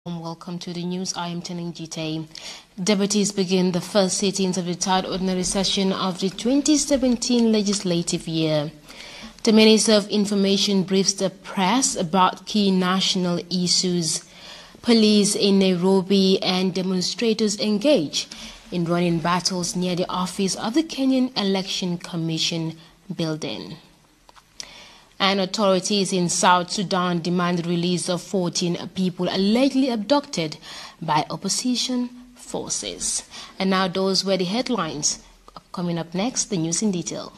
Welcome to the news. I am Tening Jite. Deputies begin the first sittings of the third ordinary session of the 2017 legislative year. The Minister of Information briefs the press about key national issues. Police in Nairobi and demonstrators engage in running battles near the office of the Kenyan Election Commission building. And authorities in South Sudan demand the release of 14 people allegedly abducted by opposition forces. And now those were the headlines. Coming up next, the news in detail.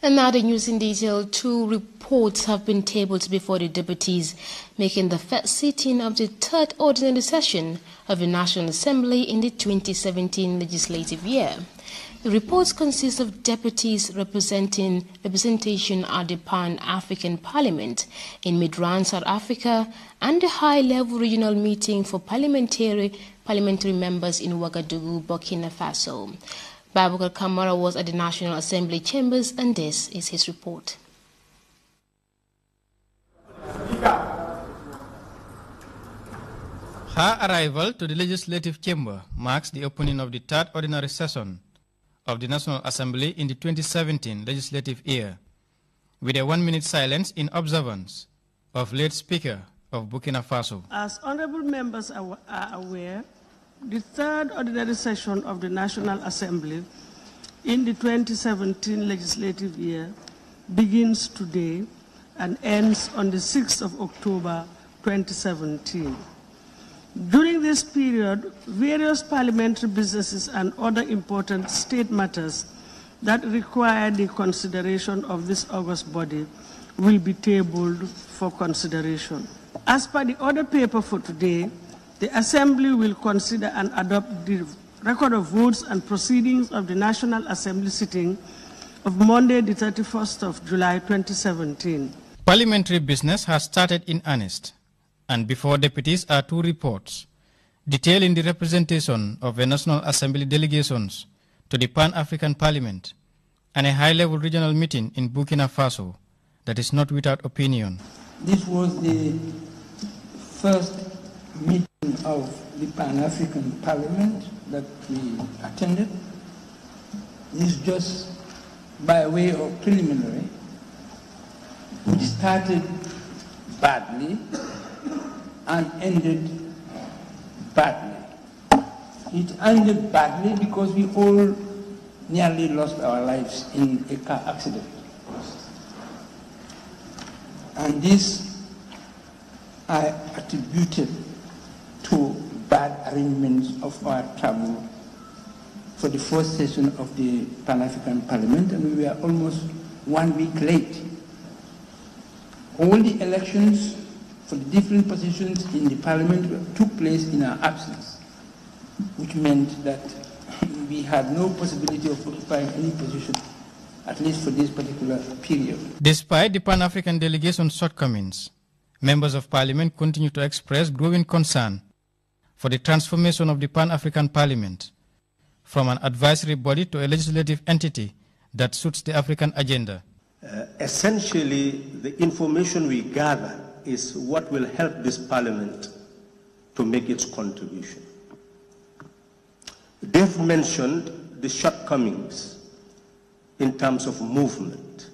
And now the news in detail. Two reports have been tabled before the deputies, making the first sitting of the third ordinary session of the National Assembly in the 2017 legislative year. The reports consist of deputies representation at the Pan-African Parliament in Midrand, South Africa, and the high-level regional meeting for parliamentary members in Ouagadougou, Burkina Faso. Babukar Kamara was at the National Assembly chambers, and this is his report. Her arrival to the Legislative Chamber marks the opening of the third ordinary session of the National Assembly in the 2017 legislative year, with a 1-minute silence in observance of late Speaker of Burkina Faso. As honorable members are aware, the third ordinary session of the National Assembly in the 2017 legislative year begins today and ends on the 6th of October 2017. During this period, various parliamentary businesses and other important state matters that require the consideration of this august body will be tabled for consideration. As per the order paper for today, the Assembly will consider and adopt the record of votes and proceedings of the National Assembly sitting of Monday, the 31st of July 2017. Parliamentary business has started in earnest, and before deputies are two reports detailing the representation of the National Assembly delegations to the Pan-African Parliament and a high-level regional meeting in Burkina Faso that is not without opinion. This was the first meeting of the Pan-African Parliament that we attended. This is just by way of preliminary, which started badly and ended badly. It ended badly because we all nearly lost our lives in a car accident. And this I attributed to bad arrangements of our travel for the first session of the Pan-African Parliament, and we were almost 1 week late. All the elections for the different positions in the Parliament took place in our absence, which meant that we had no possibility of occupying any position, at least for this particular period. Despite the Pan-African delegation's shortcomings, members of Parliament continue to express growing concern for the transformation of the Pan-African Parliament from an advisory body to a legislative entity that suits the African agenda. Essentially, the information we gather is what will help this Parliament to make its contribution. They've mentioned the shortcomings in terms of movement.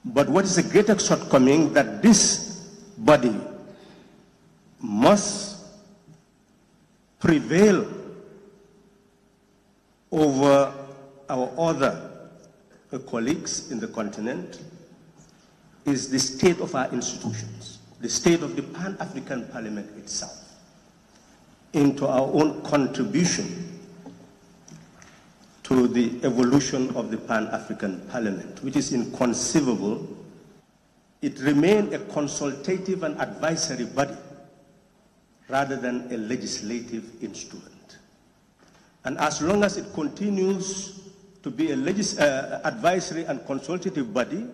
But what is the greatest shortcoming? That this body must prevail over our other colleagues in the continent is the state of our institutions, the state of the Pan-African Parliament itself, into our own contribution to the evolution of the Pan-African Parliament, which is inconceivable. It remained a consultative and advisory body rather than a legislative instrument. And as long as it continues to be an advisory and consultative body,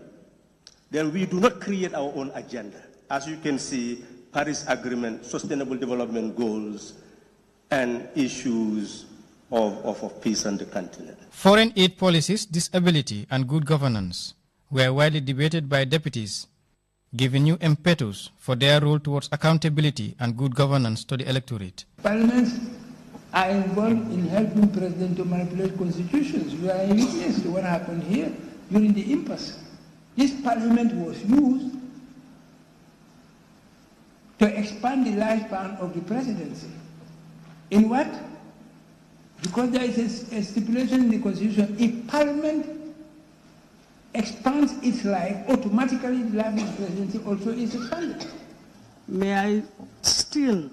then we do not create our own agenda. As you can see, Paris Agreement, Sustainable Development Goals, and issues of peace on the continent. Foreign aid policies, disability, and good governance were widely debated by deputies, giving new impetus for their role towards accountability and good governance to the electorate. Parliaments are involved in helping president to manipulate constitutions. We are witness to what happened here during the impasse. This parliament was used to expand the lifespan of the presidency. In what? Because there is a stipulation in the constitution, if parliament expands its life, automatically the life of the presidency also is expanded. May I still,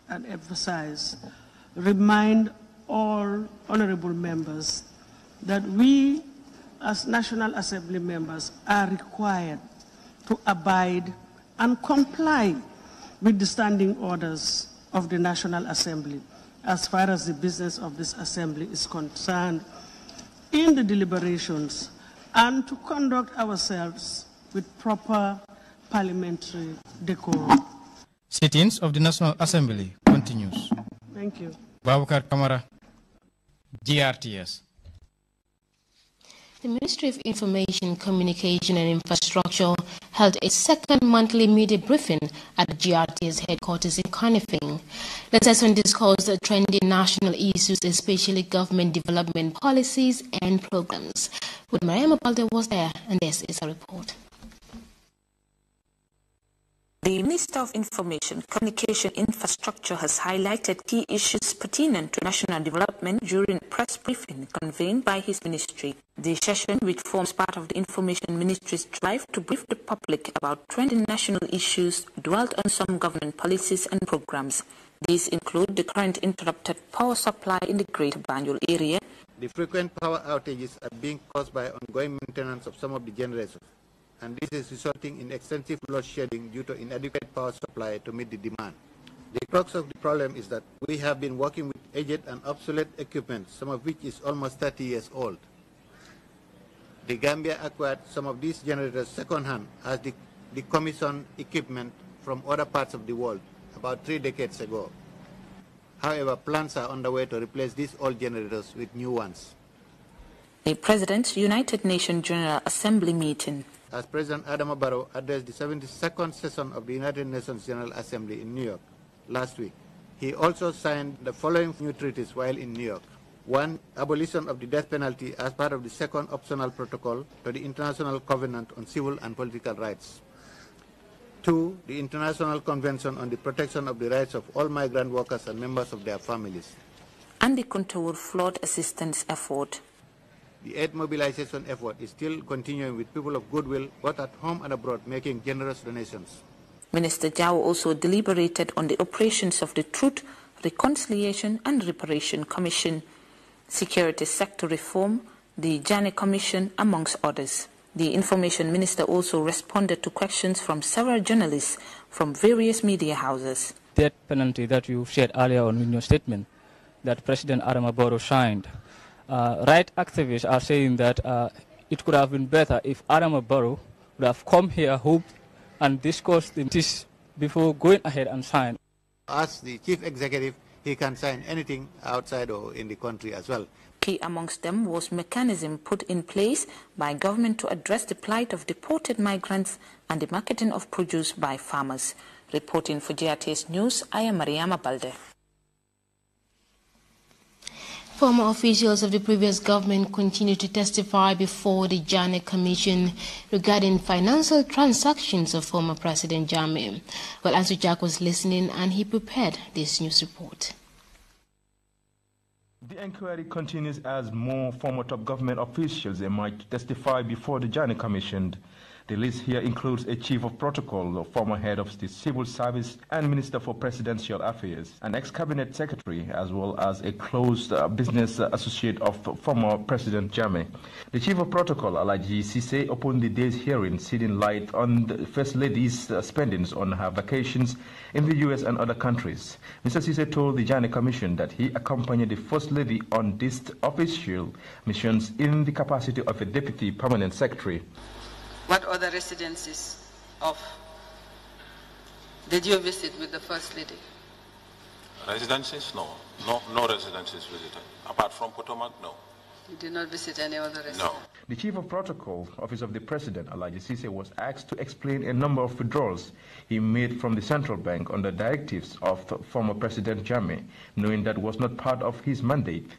and emphasize, remind all honorable members that we as National Assembly members are required to abide and comply with the standing orders of the National Assembly as far as the business of this assembly is concerned in the deliberations, and to conduct ourselves with proper parliamentary decorum. Sit-ins of the National Assembly continues. Thank you. Babukar Kamara, GRTS. The Ministry of Information, Communication and Infrastructure held its second monthly media briefing at the GRTS headquarters in Conifing. The session discussed the trending national issues, especially government development policies and programs. With Mariam Balde was there, and this is a report. The Minister of Information, Communication and Infrastructure has highlighted key issues pertinent to national development during a press briefing convened by his ministry. The session, which forms part of the Information Ministry's drive to brief the public about trending national issues, dwelt on some government policies and programs. These include the current interrupted power supply in the Greater Banjul area. The frequent power outages are being caused by ongoing maintenance of some of the generators, and this is resulting in extensive load shedding due to inadequate power supply to meet the demand. The crux of the problem is that we have been working with aged and obsolete equipment, some of which is almost 30 years old. The Gambia acquired some of these generators second-hand as the decommissioned equipment from other parts of the world about 3 decades ago. However, plans are underway to replace these old generators with new ones. The President's United Nations General Assembly meeting. As President Adama Barrow addressed the 72nd session of the United Nations General Assembly in New York last week, he also signed the following new treaties while in New York. 1. Abolition of the death penalty as part of the second optional protocol to the International Covenant on Civil and Political Rights. 2. The International Convention on the Protection of the Rights of all Migrant Workers and Members of their Families. And the Contour Flood Assistance Effort. The aid mobilization effort is still continuing with people of goodwill both at home and abroad making generous donations. Minister Jao also deliberated on the operations of the Truth, Reconciliation and Reparation Commission, Security Sector Reform, the Janneh Commission, amongst others. The Information Minister also responded to questions from several journalists from various media houses. Death penalty that you shared earlier on in your statement that President Adama Barrow signed. Right activists are saying that it could have been better if Adama Barrow would have come here, hoped, and discussed this before going ahead and sign. As the chief executive, he can sign anything outside or in the country as well. Key amongst them was mechanism put in place by government to address the plight of deported migrants and the marketing of produce by farmers. Reporting for GRTS News, I am Mariama Balde. Former officials of the previous government continue to testify before the Janneh Commission regarding financial transactions of former President Jammeh. Well, Ansu Jack was listening and he prepared this news report. The inquiry continues as more former top government officials emerge to testify before the Janneh Commission. The list here includes a chief of protocol, a former head of the civil service and minister for presidential affairs, an ex-cabinet secretary, as well as a close business associate of former President Jammeh. The chief of protocol, Alaji Sise, opened the day's hearing, shedding light on the First Lady's spendings on her vacations in the U.S. and other countries. Mr. Sise told the Janneh Commission that he accompanied the First Lady on these official missions in the capacity of a deputy permanent secretary. What other residences of Did you visit with the First Lady? Residences? No. No residences visited. Apart from Potomac, no. You did not visit any other residence? No. The Chief of Protocol, Office of the President, Alaji Sise, was asked to explain a number of withdrawals he made from the central bank under directives of former President Jammeh, knowing that was not part of his mandate.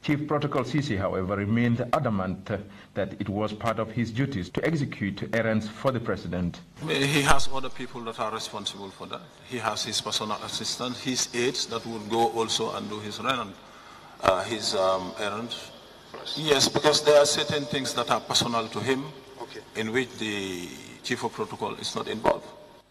Chief Protocol Sise, however, remained adamant that it was part of his duties to execute errands for the president. He has other people that are responsible for that. He has his personal assistant, his aides that would go also and do his errands. Yes, because there are certain things that are personal to him, in which the Chief of Protocol is not involved.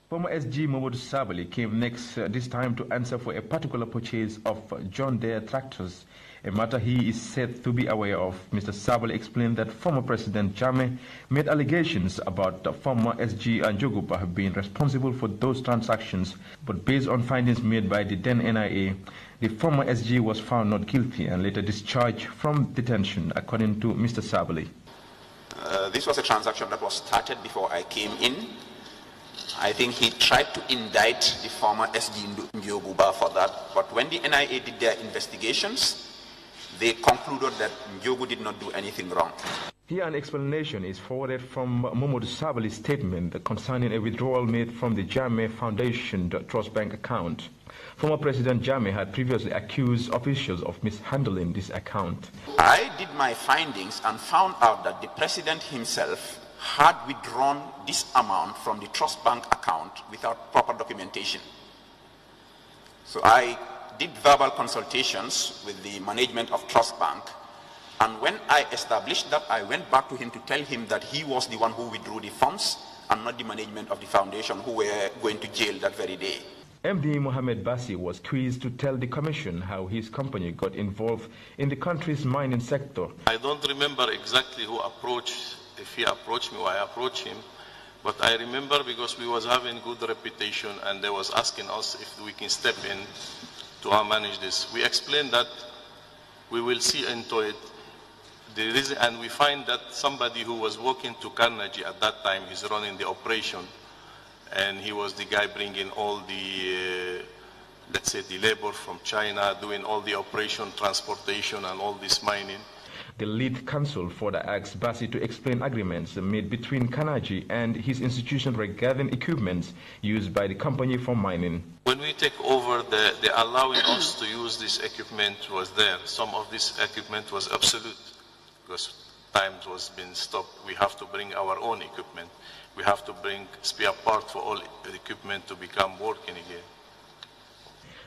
Former SG Momodu Sabali came next this time to answer for a particular purchase of John Deere tractors, a matter he is said to be aware of. Mr. Sabali explained that former President Jammeh made allegations about former SG and Joguba being responsible for those transactions, but based on findings made by the then NIA, the former SG was found not guilty and later discharged from detention, according to Mr. Sabali. This was a transaction that was started before I came in. I think he tried to indict the former SG Ndioguba for that, but when the NIA did their investigations, they concluded that Ndiogu did not do anything wrong. Here an explanation is forwarded from Momodu Sabali's statement concerning a withdrawal made from the Jammeh Foundation Trust Bank account. Former President Jammeh had previously accused officials of mishandling this account. I did my findings and found out that the president himself had withdrawn this amount from the trust bank account without proper documentation. So I did verbal consultations with the management of trust bank, and when I established that, I went back to him to tell him that he was the one who withdrew the funds and not the management of the foundation, who were going to jail that very day. MD Mohamed Bassi was quizzed to tell the commission how his company got involved in the country's mining sector. I don't remember exactly who approached, if he approached me or I approached him, but I remember because we was having good reputation and they was asking us if we can step in to manage this. We explained that we will see into it. The reason, and we find that somebody who was working to Carnegie at that time is running the operation, and he was the guy bringing all the, let's say, the labor from China, doing all the operation, transportation, and all this mining. The lead counsel for the asked Bassi to explain agreements made between Carnegie and his institution regarding equipment used by the company for mining. When we take over, the allowing us to use this equipment was there. Some of this equipment was absolute because time was being stopped. We have to bring our own equipment. We have to bring spare parts for all the equipment to become working again.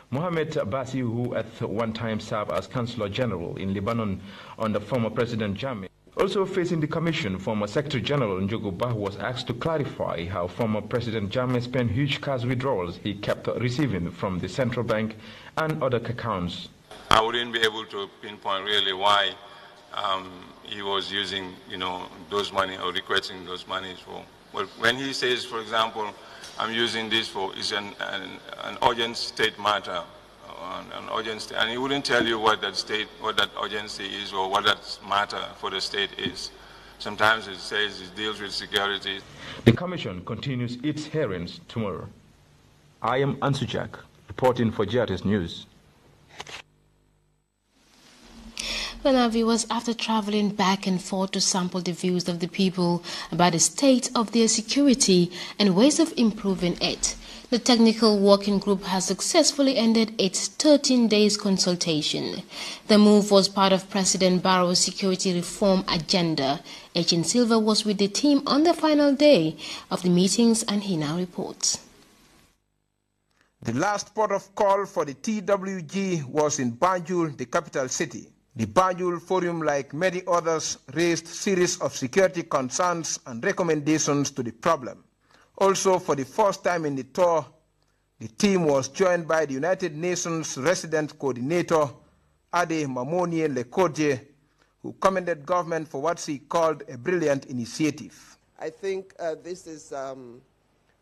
Mohamed Bassi, who at one time served as Consular General in Lebanon under former President Jammeh, also facing the commission, former Secretary General Njoguba was asked to clarify how former President Jammeh spent huge cash withdrawals he kept receiving from the central bank and other accounts. I wouldn't be able to pinpoint really why he was using, those money or requesting those monies for. Well, when he says, for example, I'm using this for is an urgent state matter, an urgent and he wouldn't tell you what that urgency is or what that matter for the state is. Sometimes it says it deals with security. The commission continues its hearings tomorrow. I am Ansujak, reporting for GRTS News. Well, now, viewers, after traveling back and forth to sample the views of the people about the state of their security and ways of improving it, the Technical Working Group has successfully ended its 13 days consultation. The move was part of President Barrow's security reform agenda. Echin Silva was with the team on the final day of the meetings, and he now reports. The last port of call for the TWG was in Banjul, the capital city. The Banjul Forum, like many others, raised series of security concerns and recommendations to the problem. Also, for the first time in the tour, the team was joined by the United Nations Resident Coordinator, Ade Mamonie Lekodje, who commended government for what she called a brilliant initiative. I think this is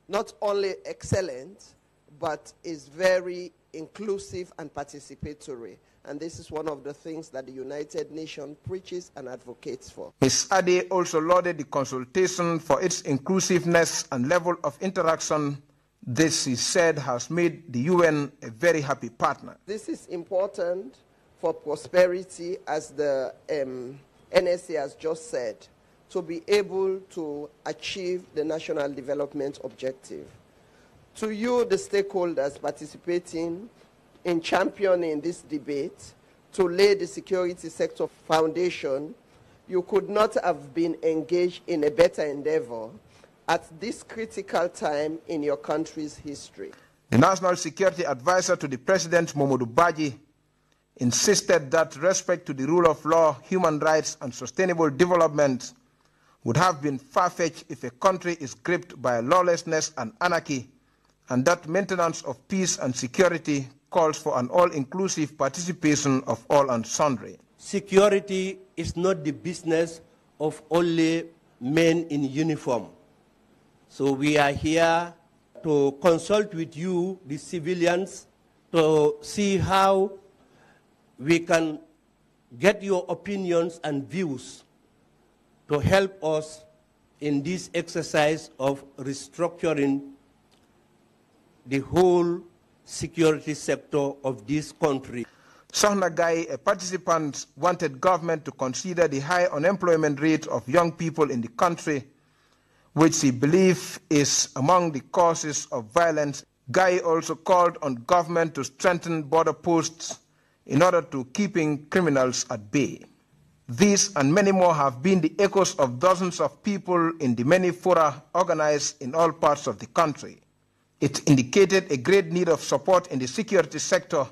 not only excellent, but is very inclusive and participatory. And this is one of the things that the United Nations preaches and advocates for. Ms. Ade also lauded the consultation for its inclusiveness and level of interaction This, he said, has made the UN a very happy partner. This is important for prosperity, as the NSA has just said, to be able to achieve the national development objective. To you, the stakeholders participating in championing this debate, to lay the security sector foundation, you could not have been engaged in a better endeavor at this critical time in your country's history. The National Security Advisor to the President, Momodu Baji, insisted that respect to the rule of law, human rights, and sustainable development would have been far-fetched if a country is gripped by lawlessness and anarchy, and that maintenance of peace and security calls for an all-inclusive participation of all and sundry. Security is not the business of only men in uniform. So we are here to consult with you, the civilians, to see how we can get your opinions and views to help us in this exercise of restructuring the whole security sector of this country. Sohna Gai, a participant, wanted government to consider the high unemployment rate of young people in the country, which he believes is among the causes of violence. Gai also called on government to strengthen border posts in order to keeping criminals at bay. These and many more have been the echoes of dozens of people in the many fora organized in all parts of the country. It indicated a great need of support in the security sector,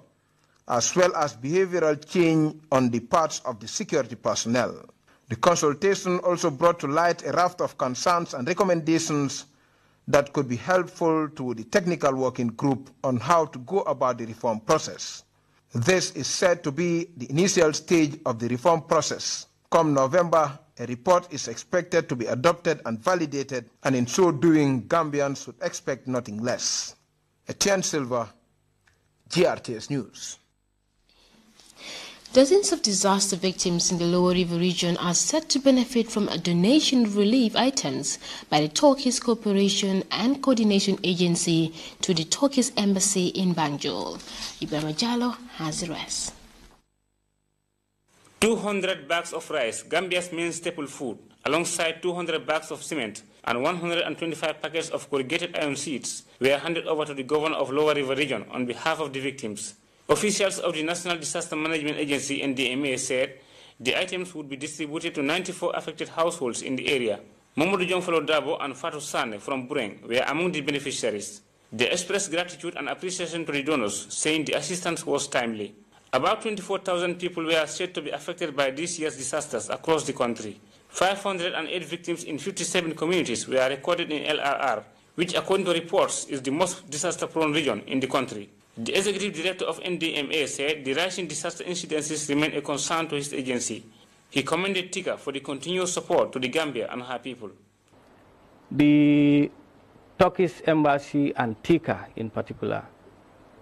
as well as behavioral change on the parts of the security personnel. The consultation also brought to light a raft of concerns and recommendations that could be helpful to the technical working group on how to go about the reform process. This is said to be the initial stage of the reform process. Come November, a report is expected to be adopted and validated, and in so doing, Gambians should expect nothing less. Etienne Silva, GRTS News. Dozens of disaster victims in the Lower River region are set to benefit from a donation of relief items by the Turkish Cooperation and Coordination Agency to the Turkish Embassy in Banjul. Ibrahim Jallo has the rest. 200 bags of rice, Gambia's main staple food, alongside 200 bags of cement and 125 packets of corrugated iron sheets were handed over to the governor of Lower River region on behalf of the victims. Officials of the National Disaster Management Agency (NDMA) said the items would be distributed to 94 affected households in the area. Mamadou Jongfalo Dabo and Fatou Sane from Bureng were among the beneficiaries. They expressed gratitude and appreciation to the donors, saying the assistance was timely. About 24,000 people were said to be affected by this year's disasters across the country. 508 victims in 57 communities were recorded in LRR, which according to reports is the most disaster-prone region in the country. The executive director of NDMA said the rising disaster incidences remain a concern to his agency. He commended TICA for the continuous support to the Gambia and her people. The Turkish Embassy and TICA in particular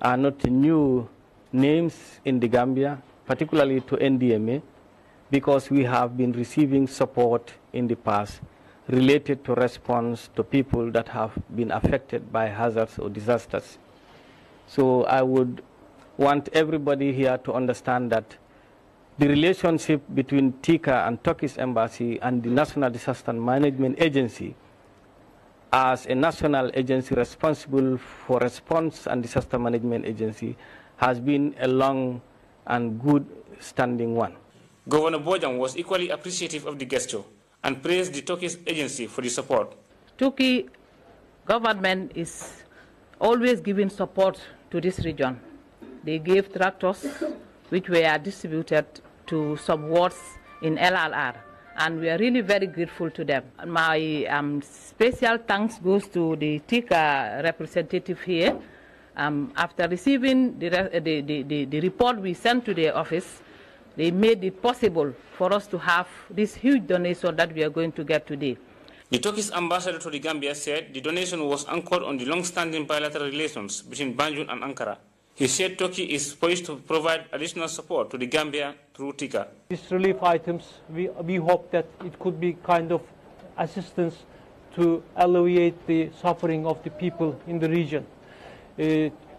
are not new names in the Gambia, particularly to NDMA, because we have been receiving support in the past related to response to people that have been affected by hazards or disasters. So I would want everybody here to understand that the relationship between TICA and Turkish Embassy and the National Disaster Management Agency, as a national agency responsible for response and disaster management agency, has been a long and good standing one. Governor Bojang was equally appreciative of the gesture and praised the Turkish agency for the support. Turkey government is always giving support to this region. They gave tractors which were distributed to some wards in LLR, and we are really very grateful to them. My special thanks goes to the TICA representative here. After receiving the report we sent to their office, they made it possible for us to have this huge donation that we are going to get today. The Turkish ambassador to the Gambia said the donation was anchored on the long-standing bilateral relations between Banjul and Ankara. He said Turkey is poised to provide additional support to the Gambia through TICA. These relief items, we hope that it could be kind of assistance to alleviate the suffering of the people in the region.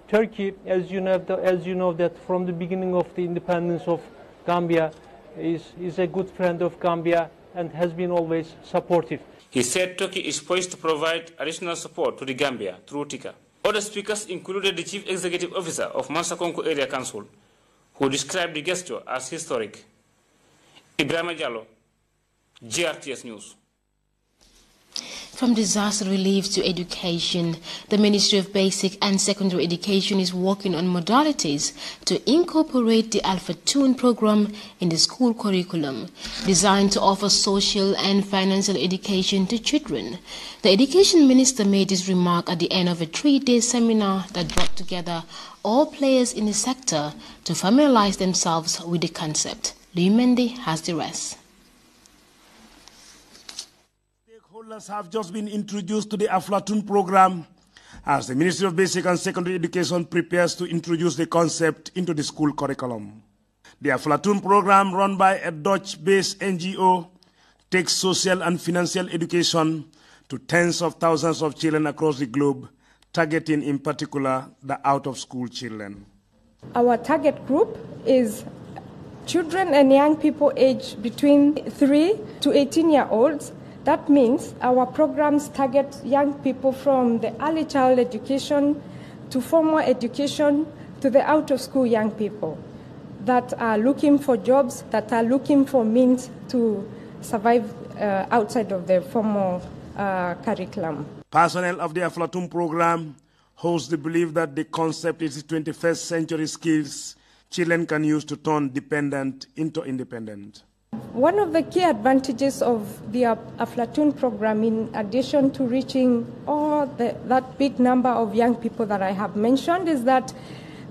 Turkey, as you know that from the beginning of the independence of Gambia, is a good friend of Gambia and has been always supportive. He said Turkey is poised to provide additional support to the Gambia through TICA. Other speakers included the Chief Executive Officer of Mansakonko Area Council, who described the gesture as historic. Ibrahima Diallo, GRTS News. From disaster relief to education, the Ministry of Basic and Secondary Education is working on modalities to incorporate the Alpha Tune program in the school curriculum, designed to offer social and financial education to children. The Education Minister made this remark at the end of a 3-day seminar that brought together all players in the sector to familiarize themselves with the concept. Lee Mendy has the rest. Stakeholders have just been introduced to the Aflatun program as the Ministry of Basic and Secondary Education prepares to introduce the concept into the school curriculum. The Aflatun program, run by a Dutch-based NGO, takes social and financial education to tens of thousands of children across the globe, targeting in particular the out-of-school children. Our target group is children and young people aged between 3 to 18-year-olds. That means our programs target young people from the early child education to formal education to the out-of-school young people that are looking for jobs, that are looking for means to survive outside of the formal curriculum. Personnel of the Aflatun program holds the belief that the concept is 21st century skills children can use to turn dependent into independent. One of the key advantages of the Aflatun program, in addition to reaching that big number of young people that I have mentioned, is that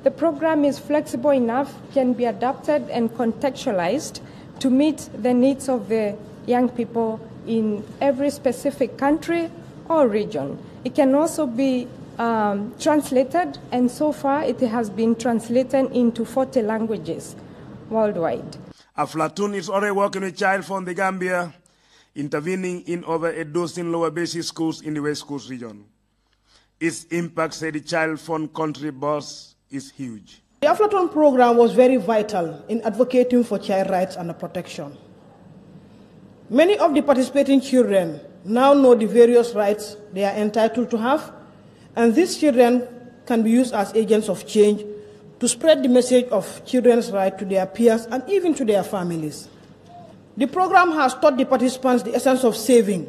the program is flexible enough, can be adapted and contextualized to meet the needs of the young people in every specific country or region. It can also be translated, and so far it has been translated into 40 languages worldwide. Aflatun is already working with Child Fund the Gambia, intervening in over a dozen lower basic schools in the West Coast region. Its impact, said the Child Fund country boss, is huge. The Aflatun program was very vital in advocating for child rights and protection. Many of the participating children now know the various rights they are entitled to have, and these children can be used as agents of change to spread the message of children's rights to their peers and even to their families. The program has taught the participants the essence of saving,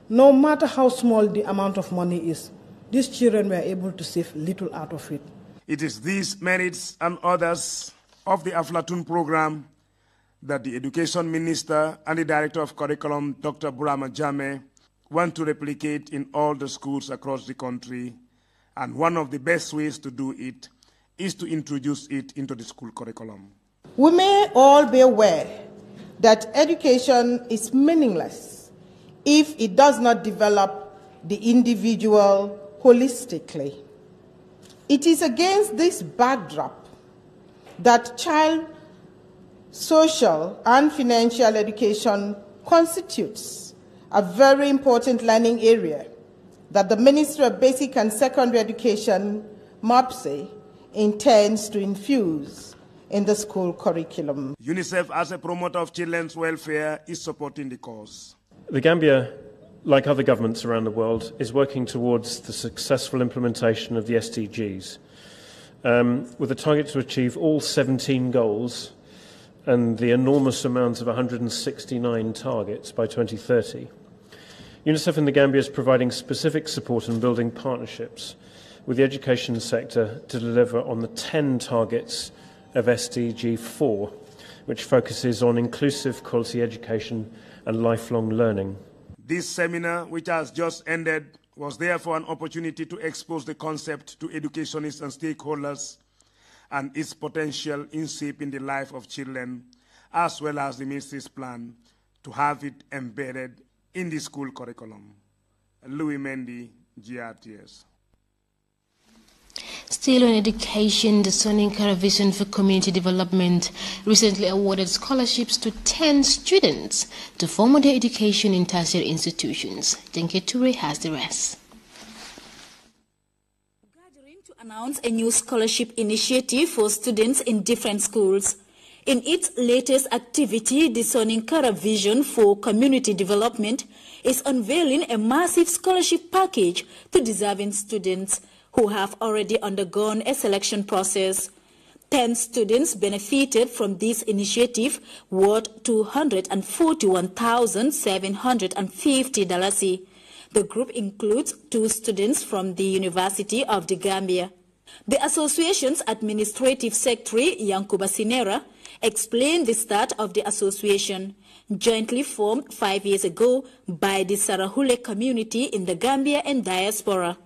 no matter how small the amount of money is. These children were able to save little out of it. It is these merits and others of the Aflatun program that the Education Minister and the Director of Curriculum, Dr. Burama Jame, want to replicate in all the schools across the country, and one of the best ways to do it is to introduce it into the school curriculum. We may all be aware that education is meaningless if it does not develop the individual holistically. It is against this backdrop that child social and financial education constitutes a very important learning area that the Ministry of Basic and Secondary Education, MOBSE, intends to infuse in the school curriculum. UNICEF, as a promoter of children's welfare, is supporting the cause. The Gambia, like other governments around the world, is working towards the successful implementation of the SDGs, with a target to achieve all 17 goals and the enormous amount of 169 targets by 2030. UNICEF in the Gambia is providing specific support and building partnerships with the education sector to deliver on the 10 targets of SDG 4, which focuses on inclusive quality education and lifelong learning. This seminar, which has just ended, was therefore an opportunity to expose the concept to educationists and stakeholders and its potential in shaping the life of children, as well as the ministry's plan to have it embedded in the school curriculum. Louis Mendy, GRTS. Still on education, the Soninkara Vision for Community Development recently awarded scholarships to 10 students to further their education in tertiary institutions. Jenke Ture has the rest. To announce a new scholarship initiative for students in different schools. In its latest activity, the Soninkara Vision for Community Development is unveiling a massive scholarship package to deserving students who have already undergone a selection process. 10 students benefited from this initiative worth $241,750. The group includes 2 students from the University of the Gambia. The association's administrative secretary, Yankuba Sinera, explained the start of the association, jointly formed 5 years ago by the Sarahule community in the Gambia and diaspora.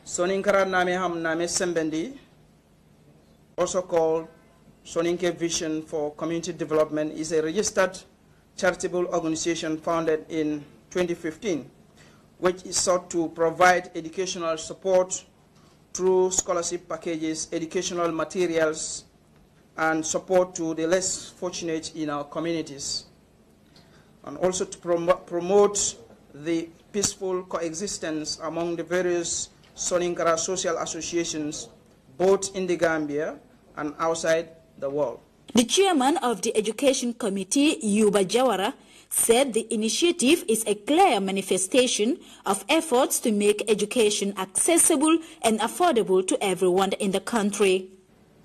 Soninkara Name Ham Name Sembendi, also called Soninke Vision for Community Development, is a registered charitable organization founded in 2015, which is sought to provide educational support through scholarship packages, educational materials, and support to the less fortunate in our communities, and also to promote the peaceful coexistence among the various Soninkara social associations, both in the Gambia and outside the world. The chairman of the Education Committee, Yuba Jawara, said the initiative is a clear manifestation of efforts to make education accessible and affordable to everyone in the country.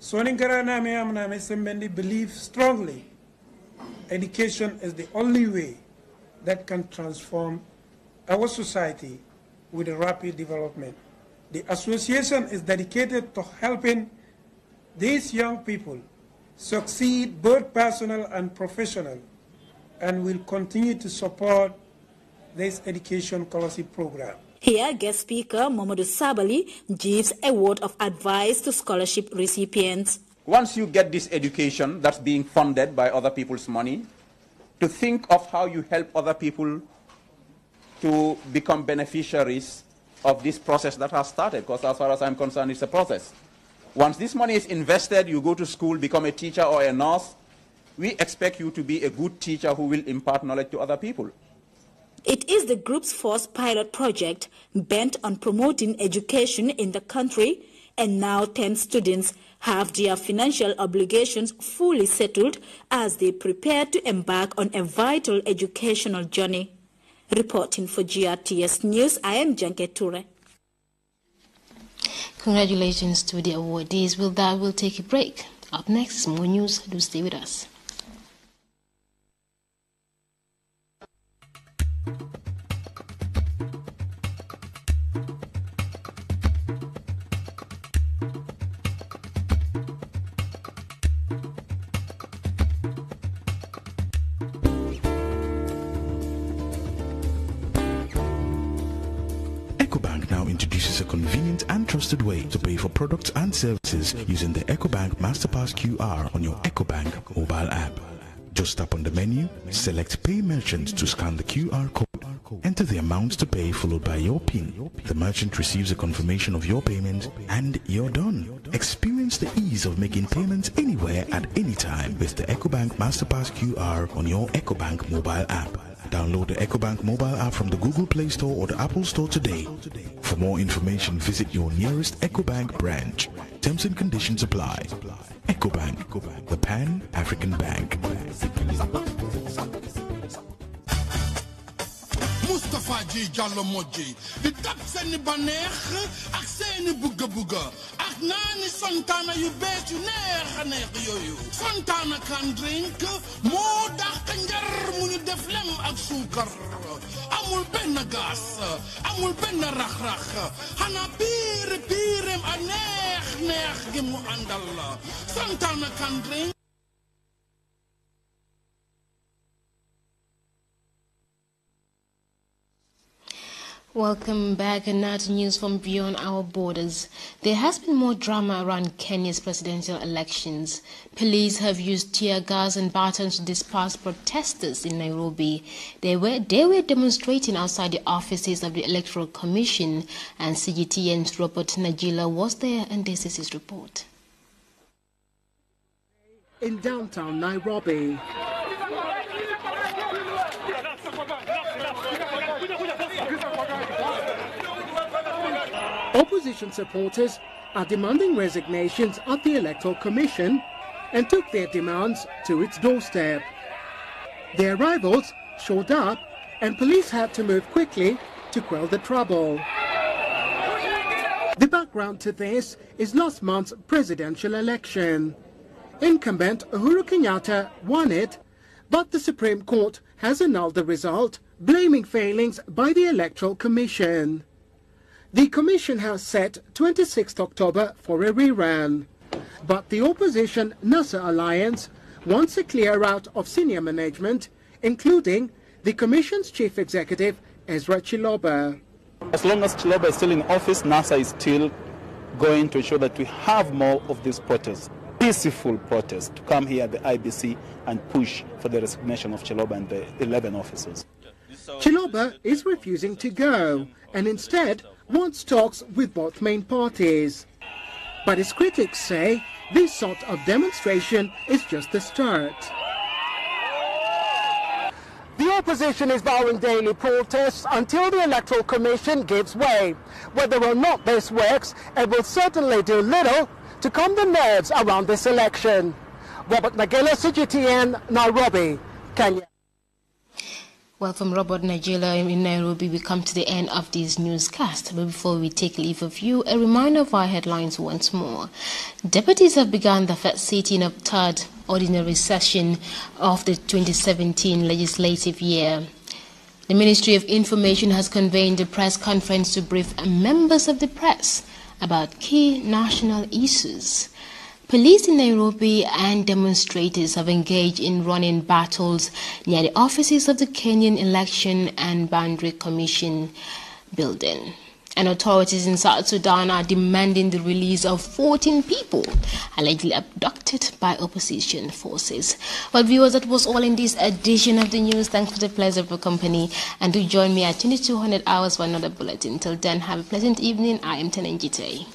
Soninkara Name Amname Sembendi believes strongly education is the only way that can transform our society with a rapid development. The association is dedicated to helping these young people succeed both personal and professional, and will continue to support this education scholarship program. Here, guest speaker Mamadou Sabali gives a word of advice to scholarship recipients. Once you get this education that's being funded by other people's money, to think of how you help other people to become beneficiaries of this process that has started, because as far as I'm concerned, it's a process. Once this money is invested, you go to school, become a teacher or a nurse, we expect you to be a good teacher who will impart knowledge to other people. It is the group's first pilot project bent on promoting education in the country, and now 10 students have their financial obligations fully settled as they prepare to embark on a vital educational journey. Reporting for GRTS News, I am Janke Ture. Congratulations to the awardees. With that, we'll take a break. Up next is more news. Do stay with us. EcoBank now introduces a convenient and trusted way to pay for products and services using the EcoBank Masterpass QR on your EcoBank mobile app. Just tap on the menu, select Pay Merchant to scan the QR code, enter the amount to pay followed by your PIN. The merchant receives a confirmation of your payment and you're done. Experience the ease of making payments anywhere at any time with the EcoBank Masterpass QR on your EcoBank mobile app. Download the EcoBank mobile app from the Google Play Store or the Apple Store today. For more information, visit your nearest EcoBank branch. Terms and conditions apply. EcoBank, the Pan-African Bank. Mustafa J Jallo Moji di tap seeni baneex ak seeni bugga ak naani Fontana yu bees yu neex a neex yooyu Fontana can drink moo dàq njar mu ñu def lem ak suukar amul benn gaas amul benn rax-rax xanaa piireem a neex gi mu àndal Fontana can drink. Welcome back, and now to news from beyond our borders. There has been more drama around Kenya's presidential elections. Police have used tear gas and batons to disperse protesters in Nairobi. They were demonstrating outside the offices of the Electoral Commission, and CGTN's Robert Najila was there, and this is his report. In downtown Nairobi, opposition supporters are demanding resignations of the Electoral Commission and took their demands to its doorstep. Their rivals showed up and police had to move quickly to quell the trouble. The background to this is last month's presidential election. Incumbent Uhuru Kenyatta won it, but the Supreme Court has annulled the result, blaming failings by the Electoral Commission. The Commission has set 26th October for a rerun, but the opposition NASA Alliance wants a clear out of senior management, including the Commission's Chief Executive, Ezra Chiloba. As long as Chiloba is still in office, NASA is still going to ensure that we have more of these protests, peaceful protests, to come here at the IBC and push for the resignation of Chiloba and the 11 officers. Chiloba is refusing to go and instead wants talks with both main parties. But his critics say this sort of demonstration is just the start. The opposition is vowing daily protests until the Electoral Commission gives way. Whether or not this works, it will certainly do little to calm the nerves around this election. Robert Nagela, CGTN, Nairobi, Kenya. Well, from Robert Najila in Nairobi, we come to the end of this newscast. But before we take leave of you, a reminder of our headlines once more. Deputies have begun the first sitting of third ordinary session of the 2017 legislative year. The Ministry of Information has convened a press conference to brief members of the press about key national issues. Police in Nairobi and demonstrators have engaged in running battles near the offices of the Kenyan Election and Boundary Commission building. And authorities in South Sudan are demanding the release of 14 people allegedly abducted by opposition forces. Well, viewers, that was all in this edition of the news. Thanks for the pleasure of your company. And do join me at 2200 hours for another bulletin. Till then, have a pleasant evening. I am Tenenjite.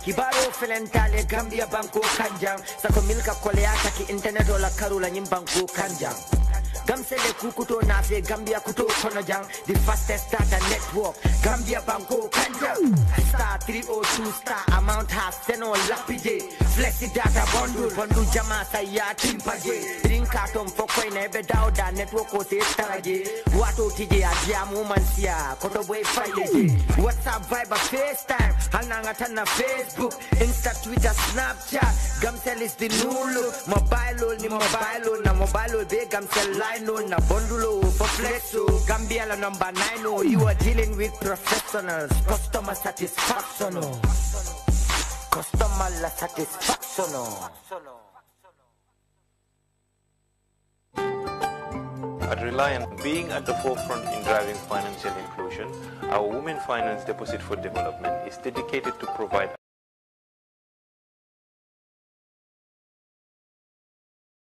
Kibaro felentale Gambia banko kanjang sako milka koleata ki internet ola karula nyimbanko kanjang Gamsele kukuto nafe Gambia kuto konojang the fastest data network Gambia banko kanjang star 302 star amount has seno lapide flexi data bundle jama saya timpaje drinka tom fokoi nebe dauda network o se taraje wato tije adiamu mansia koto boy fayeje WhatsApp Viber FaceTime hananga tana Facebook Insta Twitter Snapchat Gamsel is the new look mobile ni mobile na mobile be Gamsel line na bondulo for flexo Gambia la number 9 you are dealing with professionals customer satisfaction customer satisfaction At Reliant, being at the forefront in driving financial inclusion, our Women Finance Deposit for Development is dedicated to provide